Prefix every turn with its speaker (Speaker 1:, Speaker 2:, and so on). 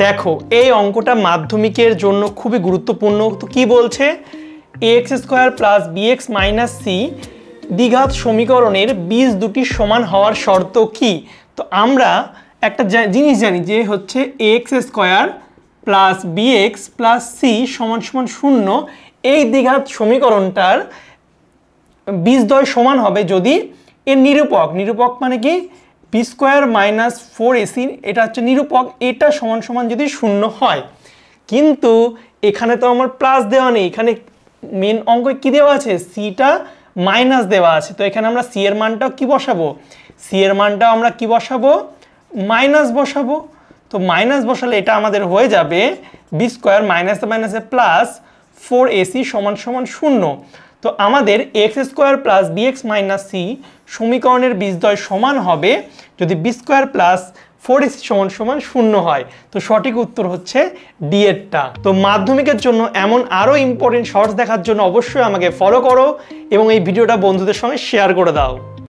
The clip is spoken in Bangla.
Speaker 1: দেখো এই অঙ্কটা মাধ্যমিকের জন্য খুবই গুরুত্বপূর্ণ। তো কি বলছে, ax square plus bx minus c দ্বিঘাত সমীকরণের বীজ দুটি সমান হওয়ার শর্ত কি। তো আমরা একটা জিনিস জানি যে হচ্ছে ax square plus bx plus c সমান সমান 0। এই দ্বিঘাত সমীকরণটার বীজদ্বয় সমান হবে যদি এর নিরূপক মানে কি বি স্কোয়ার মাইনাস 4ac, এটা হচ্ছে নিরূপক, এটা সমান সমান যদি 0 হয়। কিন্তু এখানে তো আমার প্লাস দেওয়া নেই, এখানে মেন অঙ্কে কি দেওয়া আছে, সিটা মাইনাস দেওয়া আছে। তো এখানে আমরা সি এর মানটাও কি বসাবো, সি এর মানটাও আমরা কি বসাবো, মাইনাস বসাবো। তো মাইনাস বসালে এটা আমাদের হয়ে যাবে বি স্কোয়ার মাইনাসে মাইনাসে প্লাস 4ac সমান সমান 0। তো আমাদের x square plus b x minus c সমীকরণের বীজদ্বয় সমান হবে যদি বি স্কোয়ার প্লাস 4ac সমান সমান 0 হয়। তো সঠিক উত্তর হচ্ছে ডি এরটা। তো মাধ্যমিকের জন্য এমন আরও ইম্পর্টেন্ট শর্টস দেখার জন্য অবশ্যই আমাকে ফলো করো এবং এই ভিডিওটা বন্ধুদের সঙ্গে শেয়ার করে দাও।